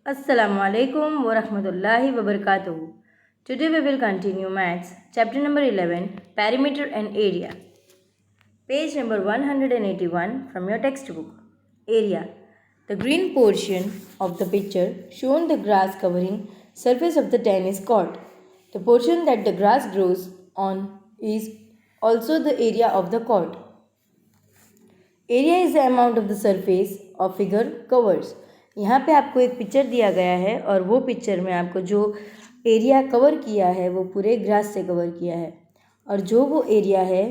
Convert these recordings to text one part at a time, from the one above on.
Assalamu alaikum wa rahmatullahi wa barakatuhu. Today we will continue Maths, chapter number 11, Perimeter and Area. Page number 181 from your textbook. Area. The green portion of the picture shown the grass covering surface of the tennis court. The portion that the grass grows on is also the area of the court. Area is the amount of the surface of figure covers. यहाँ पे आपको एक picture दिया गया है और वो picture में आपको जो एरिया कवर किया है वो पूरे ग्रास से कवर किया है और जो वो एरिया है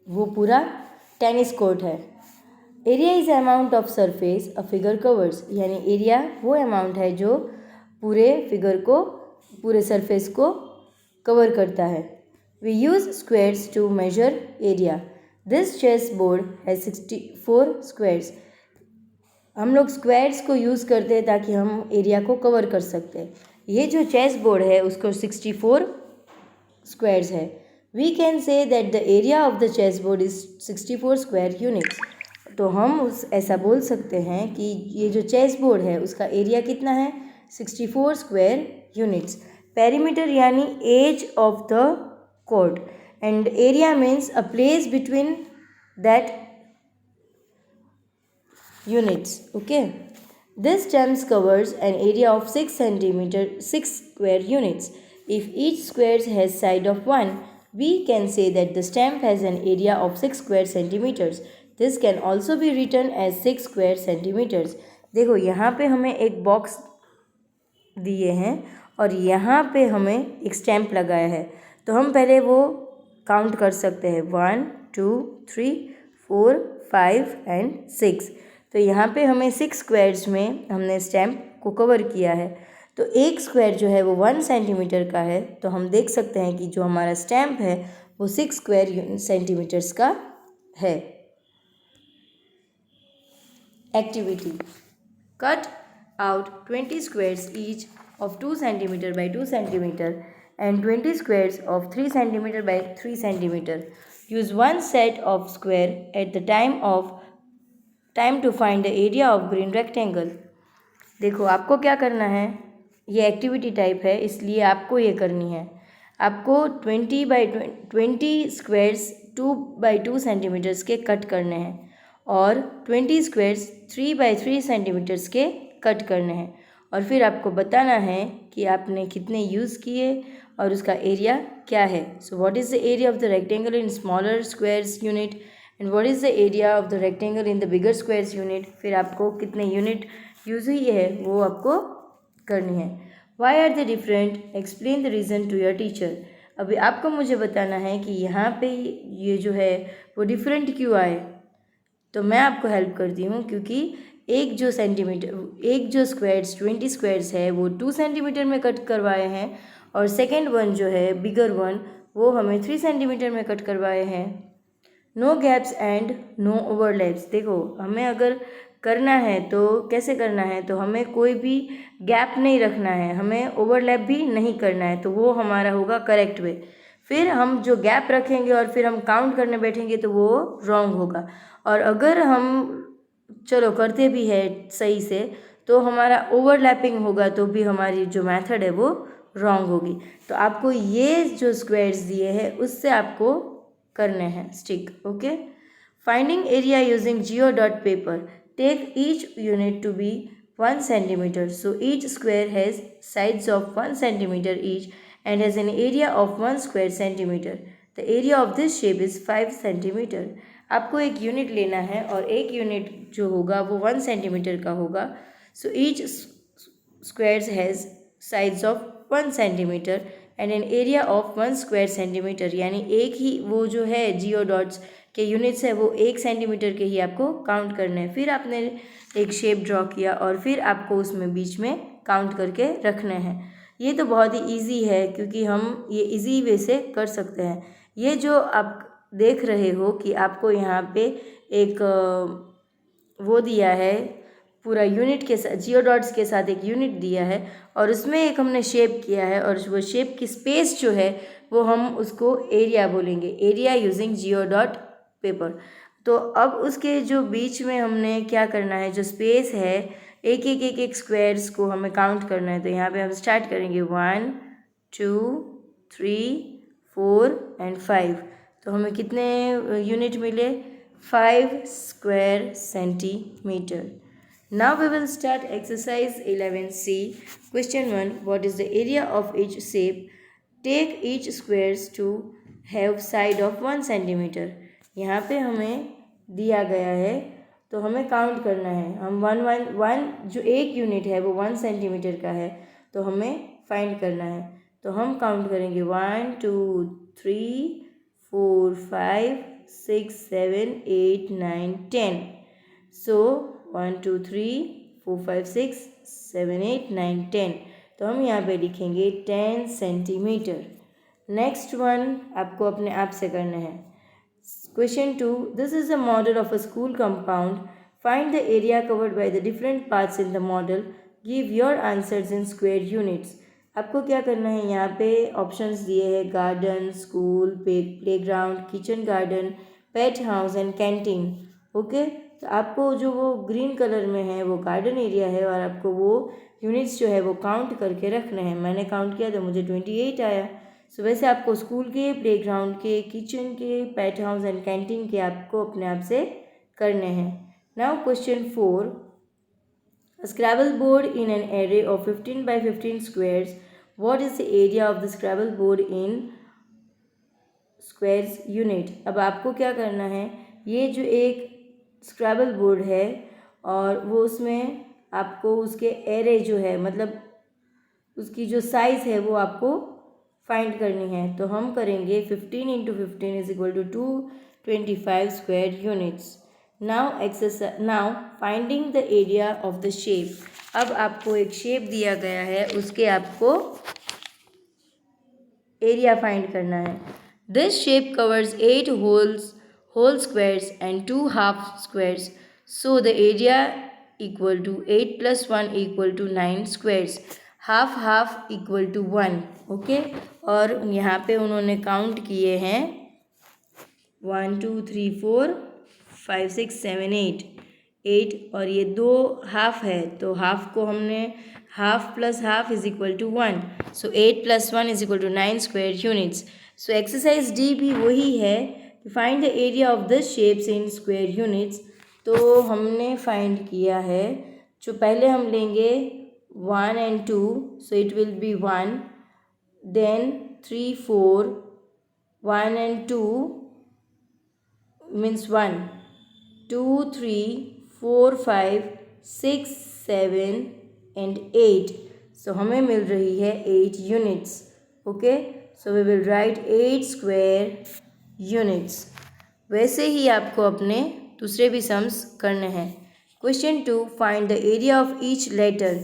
वो पूरा टेनिस कोर्ट है। Area is amount of surface of figure covers, यानी एरिया वो अमाउंट है जो पूरे फिगर को, पूरे सरफेस को कवर करता है। We use squares to measure area. This chess board है 64 स्क्वेयर्स। हम लोग स्क्वेयर्स को यूज़ करते हैं ताकि हम एरिया को कवर कर सकते हैं। ये जो चेस बोर्ड है उसको 64 स्क्वेयर्स है। We can say that the area of the chess board is 64 square units. तो हम ऐसा बोल सकते हैं कि ये जो चेस बोर्ड है उसका एरिया कितना है, 64 स्क्वायर यूनिट्स। पेरीमीटर यानी edge of the court and area means a place between that units. Okay, this stamp covers an area of 6 centimeter 6 square units. If each square has side of 1, we can say that the stamp has an area of 6 square centimeters. This can also be written as 6 square centimeters. देखो यहाँ पे हमें एक box दिए हैं और यहाँ पे हमें एक स्टैम्प लगाया है, तो हम पहले वो काउंट कर सकते हैं 1 2 3 4 5 एंड 6। तो यहाँ पे हमें 6 स्क्वायर्स में हमने स्टैम्प को कवर किया है। तो एक स्क्वायर जो है वो 1 सेंटीमीटर का है, तो हम देख सकते हैं कि जो हमारा स्टैम्प है वो 6 स्क्वायर सेंटीमीटर्स का है। Activity: cut out 20 squares each of 2 centimeter by 2 centimeter and 20 squares of 3 centimeter by 3 centimeter. Use one set of square at the time to find the area of green rectangle. देखो आपको क्या करना है, ये activity type है इसलिए आपको ये करनी है। आपको 20 by 20 स्क्वेयर्स 2 by 2 सेंटीमीटर्स के कट करने हैं और 20 स्क्वेयर्स 3 by 3 सेंटीमीटर्स के कट करने हैं और फिर आपको बताना है कि आपने कितने यूज़ किए और उसका एरिया क्या है। So what is the area of the rectangle in smaller squares unit and what is the area of the rectangle in the bigger squares unit. फिर आपको कितने यूनिट यूज़ हुई है वो आपको करनी है। Why are the different, explain the reason to your teacher. अभी आपको मुझे बताना है कि यहाँ पे ये जो है वो डिफरेंट क्यों आए। तो मैं आपको हेल्प करती हूँ, क्योंकि एक जो स्क्वायर्स 20 स्क्वायर्स है वो 2 सेंटीमीटर में कट करवाए हैं और सेकेंड वन जो है बिगर वन वो हमें 3 सेंटीमीटर में कट करवाए हैं। No gaps and no overlaps. देखो हमें अगर करना है तो कैसे करना है, तो हमें कोई भी गैप नहीं रखना है, हमें ओवरलैप भी नहीं करना है, तो वो हमारा होगा करेक्ट वे। फिर हम जो गैप रखेंगे और फिर हम काउंट करने बैठेंगे तो वो रॉन्ग होगा। और अगर हम चलो करते भी है सही से तो हमारा ओवरलैपिंग होगा तो भी हमारी जो मेथड है वो रॉन्ग होगी। तो आपको ये जो स्क्वायर्स दिए हैं उससे आपको करने हैं stick. Okay, finding area using geo dot paper. Take each unit to be 1 centimeter. So each square has sides of 1 centimeter each and has an area of 1 square centimeter. The area of this shape is 5 centimeter. आपको एक unit लेना है और एक unit जो होगा वो 1 centimetre का होगा। So each squares has sides of 1 centimetre and an area of 1 square centimetre, यानी एक ही वो जो है जियो डॉट्स के यूनिट्स है वो 1 सेंटीमीटर के ही आपको काउंट करने हैं। फिर आपने एक शेप ड्रॉ किया और फिर आपको उसमें बीच में काउंट करके रखने हैं। ये तो बहुत ही ईजी है क्योंकि हम ये ईजी वे से कर सकते हैं। ये जो आप देख रहे हो कि आपको यहाँ पे एक वो दिया है पूरा यूनिट के साथ, जियो डॉट्स के साथ एक यूनिट दिया है और उसमें एक हमने शेप किया है और वो शेप की स्पेस जो है वो हम उसको एरिया बोलेंगे, area using geo dot paper. तो अब उसके जो बीच में हमने क्या करना है, जो स्पेस है एक स्क्वायर्स को हमें काउंट करना है। तो यहाँ पे हम स्टार्ट करेंगे 1 2 3 4 एंड 5। तो हमें कितने यूनिट मिले? 5 square centimetre. Now we will start exercise 11C. Question 1. What is the area of each shape? Take each squares to have side of 1 centimeter. यहाँ पे हमें दिया गया है तो हमें काउंट करना है। हम वन जो एक यूनिट है वो 1 सेंटीमीटर का है तो हमें फाइंड करना है। तो हम काउंट करेंगे 1 2 3 4 5 6 7 8 9 10। सो 1 2 3 4 5 6 7 8 9 10। तो हम यहाँ पे लिखेंगे 10 सेंटीमीटर। नेक्स्ट वन आपको अपने आप से करना है। Question 2. This is a model of a school compound. Find the area covered by the different parts in the model. Give your answers in square units. आपको क्या करना है, यहाँ पे ऑप्शंस दिए हैं garden, school, playground, kitchen garden, pet house and canteen. Okay, तो आपको जो वो ग्रीन कलर में है वो गार्डन एरिया है और आपको वो यूनिट्स जो है वो काउंट करके रखने हैं। मैंने काउंट किया तो मुझे 28 आया। सो वैसे आपको स्कूल के, प्लेग्राउंड के, किचन के, पेट हाउस एंड कैंटीन के आपको अपने आप से करने हैं। Now question 4. A Scrabble board in an array of 15 by 15 squares. What is the area of the Scrabble board in squares unit? अब आपको क्या करना है, ये जो एक स्क्रैबल बोर्ड है और वो उसमें आपको उसके एरे जो है मतलब उसकी जो साइज़ है वो आपको फाइंड करनी है। तो हम करेंगे 15 into 15 is equal to 225 square units. Now finding the area of the shape. अब आपको एक शेप दिया गया है, उसके आपको एरिया फाइंड करना है। This shape covers 8 whole squares and 2 half squares. So the area equal to 8 plus 1 equal to 9 squares. half equal to 1. Okay, और यहाँ पे उन्होंने काउंट किए हैं 1 2 3 4 5 6 7 8 और ये 2 हाफ है तो हाफ को हमने half plus half is equal to 1. So 8 plus 1 is equal to 9 square units. So exercise D भी वही है, find the area of the shapes in square units. तो हमने फाइंड किया है, जो पहले हम लेंगे 1 and 2, so it will be 1, then 3 4 1 and 2 means 1 2 3 4 5 6 7 and 8. So हमें मिल रही है 8 units. Okay, so we will write 8 square units. वैसे ही आपको अपने दूसरे भी सम्स करने हैं. Question 2. Find the area of each letter.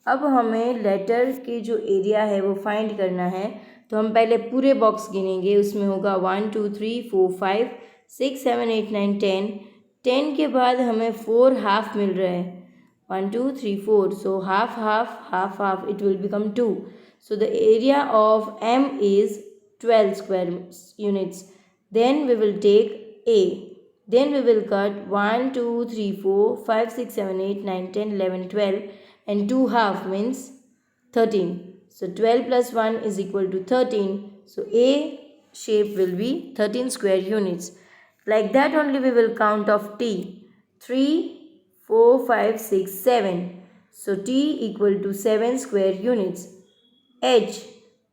अब हमें लेटर के जो एरिया है वो फाइंड करना है. तो हम पहले पूरे बॉक्स गिनेंगे, उसमें होगा 1 2 3 4 5 6 7 8 9 10. 10 के बाद हमें 4 हाफ मिल रहे हैं, 1 2 3 4. So half it will become 2. So the area of M is 12 square units. Then we will take A. Then we will cut 1 2 3 4 5 6 7 8 9 10 11 12 and 2 half means 13. So 12 plus 1 is equal to 13. So A shape will be 13 square units. Like that only we will count of T. 3 4 5 6 7. So T equal to 7 square units. H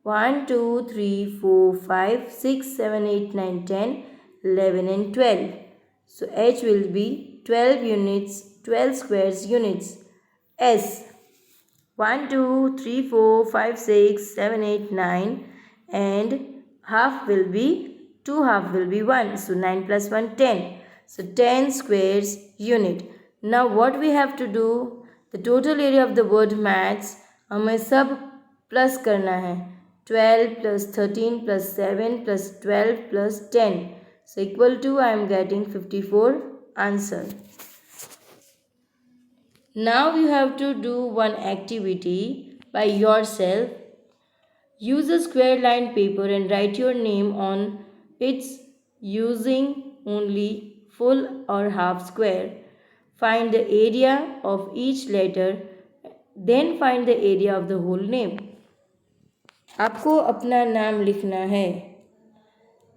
1 2 3 4 5 6 7 8 9 10 11 and 12. So H will be 12 units, 12 squares units. S 1 2 3 4 5 6 7 8 9 and half will be 2 half will be 1. So 9 plus 1 10. So 10 squares unit. Now what we have to do, the total area of the word maths हमें सब plus करना है. 12 plus 13 plus 7 plus 12 plus 10. So equal to I am getting 54 answer. Now you have to do one activity by yourself. Use a square lined paper and write your name on it using only full or half square. find the area of each letter, then find the area of the whole name. आपको अपना नाम लिखना है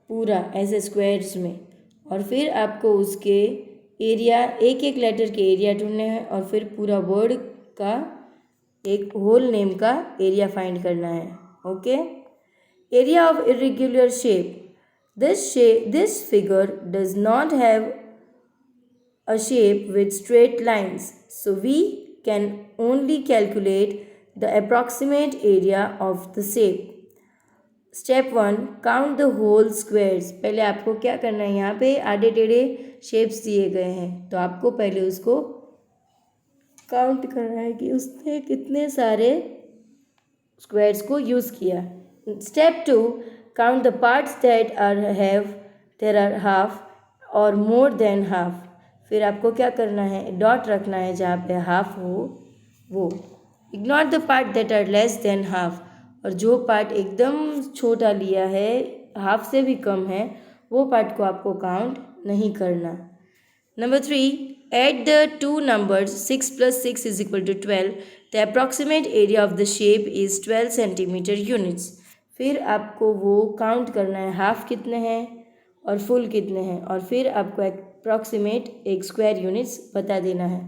पूरा ऐसे squares में, और फिर आपको उसके एरिया, एक एक लेटर के एरिया ढूंढने हैं, और फिर पूरा वर्ड का एक होल नेम का एरिया फाइंड करना है. Okay. Area of irregular shape. This figure does not have a shape with straight lines, so we can only calculate the approximate area of the shape. Step 1, count the whole squares. पहले आपको क्या करना है, यहाँ पे आड़े टेढ़े shapes दिए गए हैं, तो आपको पहले उसको काउंट करना है कि उसने कितने सारे स्क्वायर्स को यूज़ किया. Step 2, count the parts that there are half or more than half. फिर आपको क्या करना है, डॉट रखना है जहाँ पे हाफ हो वो. Ignore the part that are less than half. और जो पार्ट एकदम छोटा लिया है, हाफ से भी कम है, वो पार्ट को आपको काउंट नहीं करना. Number 3, add the two numbers 6 + 6 = 12. The approximate area of the shape is 12 centimetre units. फिर आपको वो काउंट करना है, हाफ कितने हैं और फुल कितने हैं, और फिर आपको अप्रॉक्सीमेट एक स्क्वायर यूनिट्स बता देना है.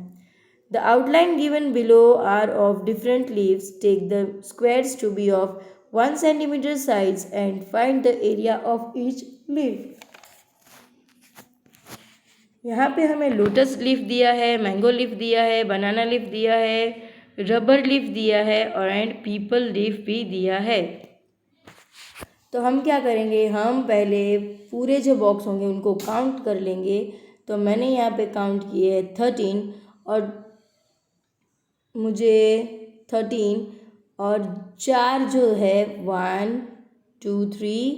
The outline given below are of different leaves. Take the squares to be of 1 centimetre size and find the area of each leave. यहाँ पे हमें लोटस लीफ दिया है, मैंगो लीफ दिया है, बनाना लीफ दिया है, रबर लीफ दिया है, और एंड पीपल लीफ भी दिया है. तो हम क्या करेंगे, हम पहले पूरे जो बॉक्स होंगे उनको काउंट कर लेंगे. तो मैंने यहाँ पे काउंट किए हैं 13, और मुझे 13 और 4 जो है 1 2 3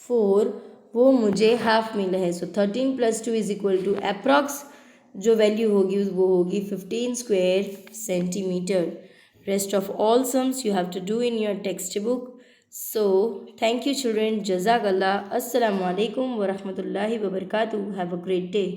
4 वो मुझे हाफ मिला है. सो 13 + 2 = अप्रॉक्स जो वैल्यू होगी वो होगी 15 square centimetre. Rest of all sums you have to do in your textbook. So thank you children. Jazakallah. Assalamu alaikum wa rahmatullahi wa barakatuh. Have a great day.